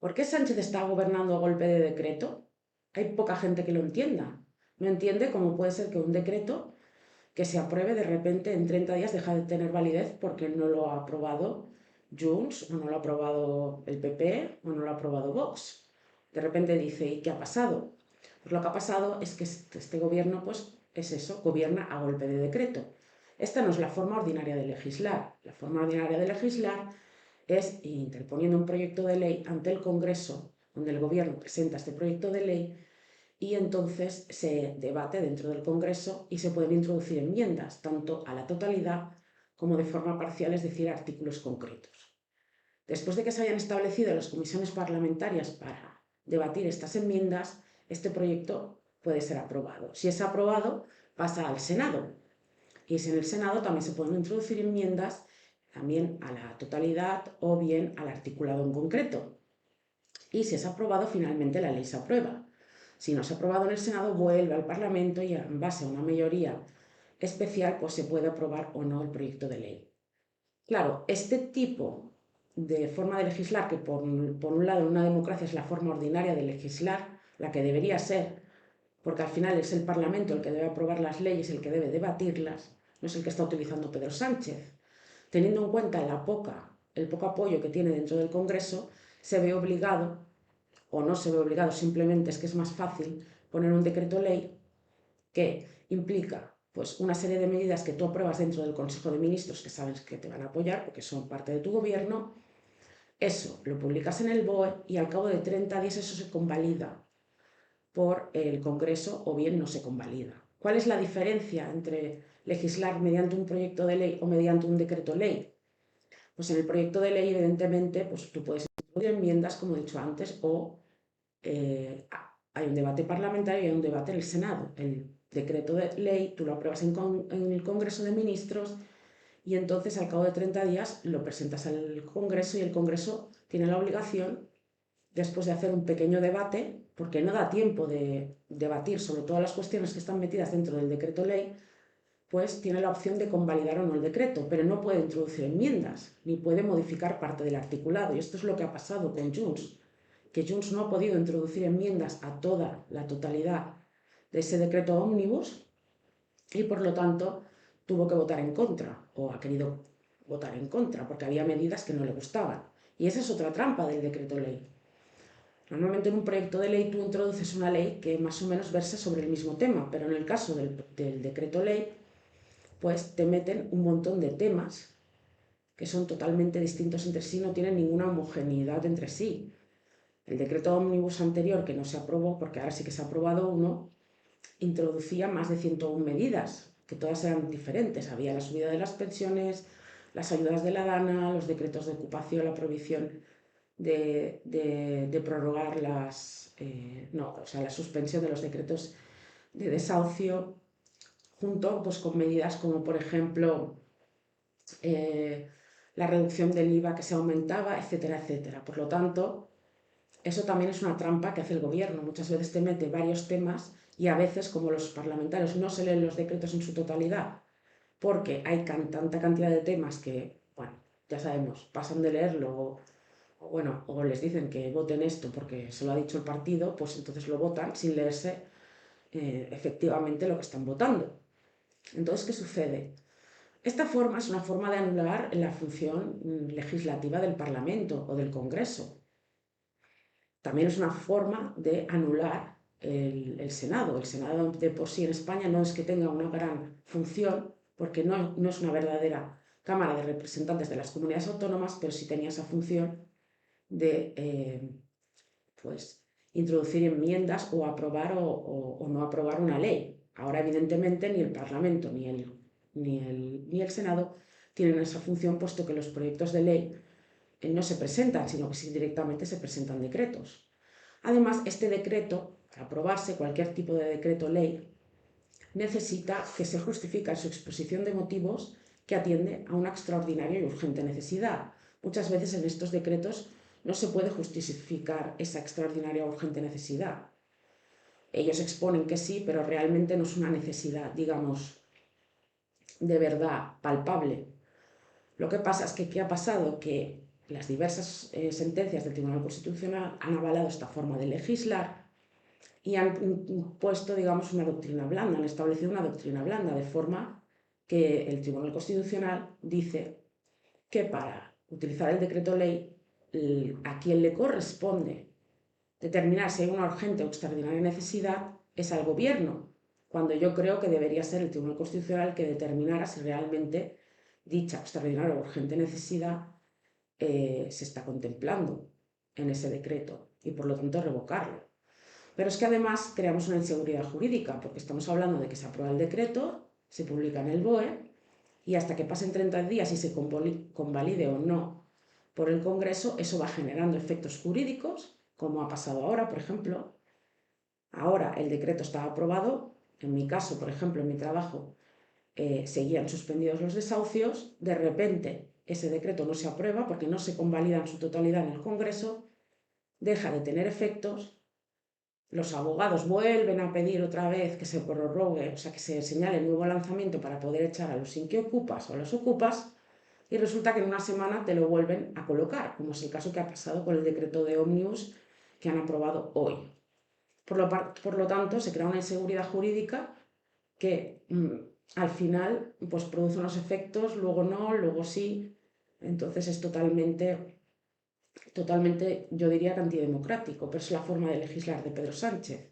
¿Por qué Sánchez está gobernando a golpe de decreto? Hay poca gente que lo entienda. No entiende cómo puede ser que un decreto que se apruebe de repente en 30 días deja de tener validez porque no lo ha aprobado Junts, o no lo ha aprobado el PP, o no lo ha aprobado Vox. De repente dice, ¿y qué ha pasado? Pues lo que ha pasado es que este gobierno, pues es eso, gobierna a golpe de decreto. Esta no es la forma ordinaria de legislar. La forma ordinaria de legislar es interponiendo un proyecto de ley ante el Congreso, donde el gobierno presenta este proyecto de ley y entonces se debate dentro del Congreso y se pueden introducir enmiendas, tanto a la totalidad como de forma parcial, es decir, artículos concretos. Después de que se hayan establecido las comisiones parlamentarias para debatir estas enmiendas, este proyecto puede ser aprobado. Si es aprobado, pasa al Senado. Y si en el Senado también se pueden introducir enmiendas también a la totalidad o bien al articulado en concreto. Y si es aprobado, finalmente la ley se aprueba. Si no se ha aprobado en el Senado, vuelve al Parlamento y en base a una mayoría especial, pues se puede aprobar o no el proyecto de ley. Claro, este tipo de forma de legislar, que por un lado en una democracia es la forma ordinaria de legislar, la que debería ser, porque al final es el Parlamento el que debe aprobar las leyes, el que debe debatirlas, no es el que está utilizando Pedro Sánchez. Teniendo en cuenta el poco apoyo que tiene dentro del Congreso, se ve obligado, o no se ve obligado, simplemente es que es más fácil poner un decreto ley que implica pues, una serie de medidas que tú apruebas dentro del Consejo de Ministros que sabes que te van a apoyar porque son parte de tu gobierno. Eso lo publicas en el BOE y al cabo de 30 días eso se convalida por el Congreso o bien no se convalida. ¿Cuál es la diferencia entre legislar mediante un proyecto de ley o mediante un decreto ley? Pues en el proyecto de ley, evidentemente, pues tú puedes introducir enmiendas, como he dicho antes, o hay un debate parlamentario y hay un debate en el Senado. El decreto de ley tú lo apruebas en el Congreso de Ministros y entonces al cabo de 30 días lo presentas al Congreso y el Congreso tiene la obligación, después de hacer un pequeño debate, porque no da tiempo de debatir sobre todas las cuestiones que están metidas dentro del decreto ley, pues tiene la opción de convalidar o no el decreto, pero no puede introducir enmiendas, ni puede modificar parte del articulado. Y esto es lo que ha pasado con Junts, que Junts no ha podido introducir enmiendas a toda la totalidad de ese decreto ómnibus y por lo tanto tuvo que votar en contra, o ha querido votar en contra, porque había medidas que no le gustaban. Y esa es otra trampa del decreto ley. Normalmente en un proyecto de ley tú introduces una ley que más o menos versa sobre el mismo tema, pero en el caso del decreto ley pues te meten un montón de temas que son totalmente distintos entre sí, no tienen ninguna homogeneidad entre sí. El decreto ómnibus anterior, que no se aprobó, porque ahora sí que se ha aprobado uno, introducía más de 101 medidas, que todas eran diferentes. Había la subida de las pensiones, las ayudas de la DANA, los decretos de ocupación, la prohibición de prorrogar la suspensión de los decretos de desahucio, junto pues, con medidas como, por ejemplo, la reducción del IVA que se aumentaba, etcétera, etcétera. Por lo tanto, eso también es una trampa que hace el gobierno. Muchas veces te mete varios temas y a veces, como los parlamentarios no se leen los decretos en su totalidad, porque hay tanta cantidad de temas que, bueno, ya sabemos, pasan de leerlo o les dicen que voten esto porque se lo ha dicho el partido, pues entonces lo votan sin leerse efectivamente lo que están votando. Entonces, ¿qué sucede? Esta forma es una forma de anular la función legislativa del Parlamento o del Congreso. También es una forma de anular el Senado. El Senado de por sí en España no es que tenga una gran función, porque no es una verdadera Cámara de Representantes de las comunidades autónomas, pero sí tenía esa función de pues, introducir enmiendas o aprobar o no aprobar una ley. Ahora, evidentemente, ni el Parlamento ni el Senado tienen esa función, puesto que los proyectos de ley no se presentan, sino que directamente se presentan decretos. Además, este decreto, para aprobarse, cualquier tipo de decreto ley, necesita que se justifique en su exposición de motivos que atiende a una extraordinaria y urgente necesidad. Muchas veces en estos decretos no se puede justificar esa extraordinaria o urgente necesidad. Ellos exponen que sí, pero realmente no es una necesidad, digamos, de verdad palpable. Lo que pasa es que, ¿qué ha pasado? Que las diversas sentencias del Tribunal Constitucional han avalado esta forma de legislar y han puesto, digamos, una doctrina blanda, han establecido una doctrina blanda, de forma que el Tribunal Constitucional dice que para utilizar el decreto ley, a quien le corresponde determinar si hay una urgente o extraordinaria necesidad es al Gobierno, cuando yo creo que debería ser el Tribunal Constitucional el que determinara si realmente dicha extraordinaria o urgente necesidad se está contemplando en ese decreto y por lo tanto revocarlo. Pero es que además creamos una inseguridad jurídica, porque estamos hablando de que se aprueba el decreto, se publica en el BOE y hasta que pasen 30 días y se convalide o no por el Congreso, eso va generando efectos jurídicos, como ha pasado ahora, por ejemplo. Ahora el decreto está aprobado, en mi caso, por ejemplo, en mi trabajo, seguían suspendidos los desahucios, de repente ese decreto no se aprueba porque no se convalida en su totalidad en el Congreso, deja de tener efectos, los abogados vuelven a pedir otra vez que se prorrogue, o sea, que se señale el nuevo lanzamiento para poder echar a los inquiocupas o a los ocupas, y resulta que en una semana te lo vuelven a colocar, como es el caso que ha pasado con el decreto de ómnibus que han aprobado hoy. Por lo tanto, se crea una inseguridad jurídica que al final pues, produce unos efectos, luego no, luego sí. Entonces es totalmente, yo diría que antidemocrático, pero es la forma de legislar de Pedro Sánchez.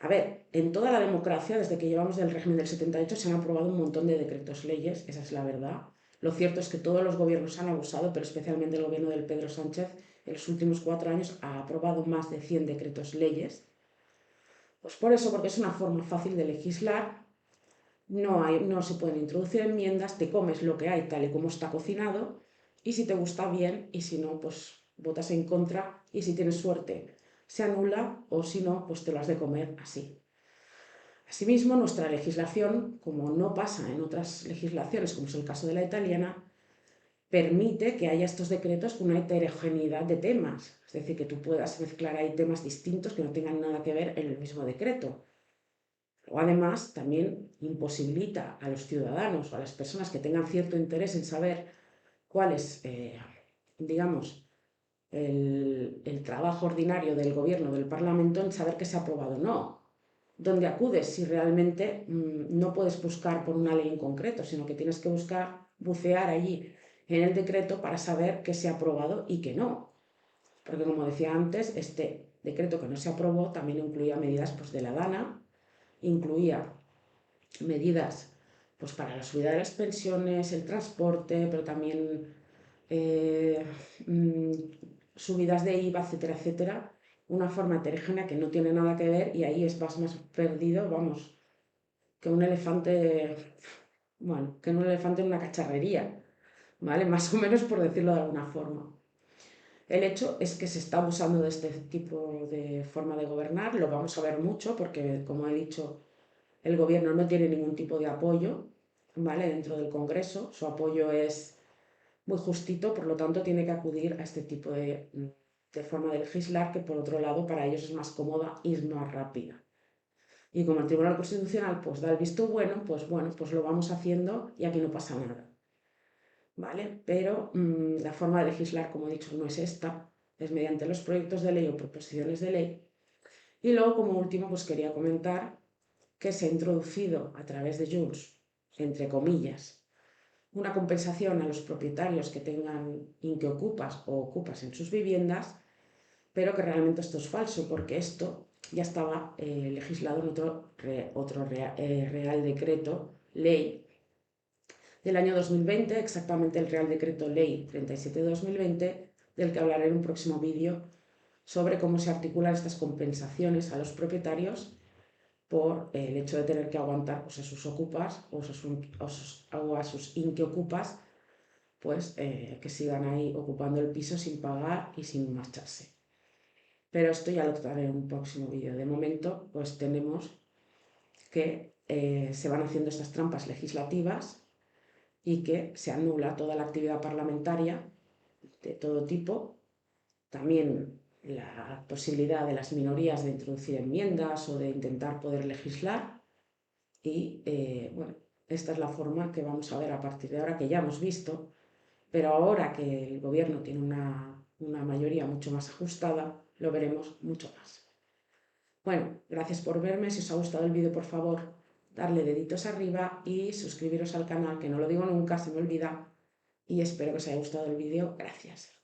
A ver, en toda la democracia, desde que llevamos del régimen del 78, se han aprobado un montón de decretos leyes, esa es la verdad. Lo cierto es que todos los gobiernos han abusado, pero especialmente el gobierno del Pedro Sánchez en los últimos 4 años ha aprobado más de 100 decretos leyes. Pues por eso, porque es una forma fácil de legislar, no se pueden introducir enmiendas, te comes lo que hay tal y como está cocinado, y si te gusta bien, y si no, pues votas en contra, y si tienes suerte se anula, o si no, pues te lo has de comer así. Asimismo, nuestra legislación, como no pasa en otras legislaciones, como es el caso de la italiana, permite que haya estos decretos con una heterogeneidad de temas, es decir, que tú puedas mezclar ahí temas distintos que no tengan nada que ver en el mismo decreto. O además, también imposibilita a los ciudadanos o a las personas que tengan cierto interés en saber cuál es, digamos, el trabajo ordinario del gobierno, del Parlamento, en saber que se ha aprobado o no. ¿Dónde acudes si realmente no puedes buscar por una ley en concreto, sino que tienes que bucear allí en el decreto para saber que se ha aprobado y que no? Porque, como decía antes, este decreto que no se aprobó también incluía medidas pues, de la DANA, incluía medidas pues, para la subida de las pensiones, el transporte, pero también subidas de IVA, etcétera, etcétera, una forma heterogénea que no tiene nada que ver y ahí vas más perdido, vamos, que un elefante, bueno, que un elefante en una cacharrería, ¿vale? Más o menos por decirlo de alguna forma. El hecho es que se está abusando de este tipo de forma de gobernar, lo vamos a ver mucho porque, como he dicho, el gobierno no tiene ningún tipo de apoyo, ¿vale? Dentro del Congreso, su apoyo es muy justito, por lo tanto tiene que acudir a este tipo de forma de legislar que por otro lado para ellos es más cómoda y es más rápida. Y como el Tribunal Constitucional pues da el visto bueno, pues lo vamos haciendo y aquí no pasa nada. ¿Vale? Pero la forma de legislar, como he dicho, no es esta, es mediante los proyectos de ley o proposiciones de ley. Y luego, como último, pues quería comentar que se ha introducido a través de Junts, entre comillas, una compensación a los propietarios que tengan inquiocupas o ocupas en sus viviendas, pero que realmente esto es falso, porque esto ya estaba legislado en otro Real Decreto Ley del año 2020, exactamente el Real Decreto Ley 37 de 2020, del que hablaré en un próximo vídeo, sobre cómo se articulan estas compensaciones a los propietarios por el hecho de tener que aguantar pues, a sus ocupas o a sus inquiocupas, pues que sigan ahí ocupando el piso sin pagar y sin marcharse. Pero esto ya lo trataré en un próximo vídeo. De momento, pues tenemos que se van haciendo estas trampas legislativas y que se anula toda la actividad parlamentaria de todo tipo, también la posibilidad de las minorías de introducir enmiendas o de intentar poder legislar y bueno, esta es la forma que vamos a ver a partir de ahora, que ya hemos visto pero ahora que el gobierno tiene una mayoría mucho más ajustada, lo veremos mucho más. Bueno, gracias por verme. Si os ha gustado el vídeo, por favor, darle deditos arriba y suscribiros al canal, que no lo digo nunca, se me olvida. Y espero que os haya gustado el vídeo. Gracias.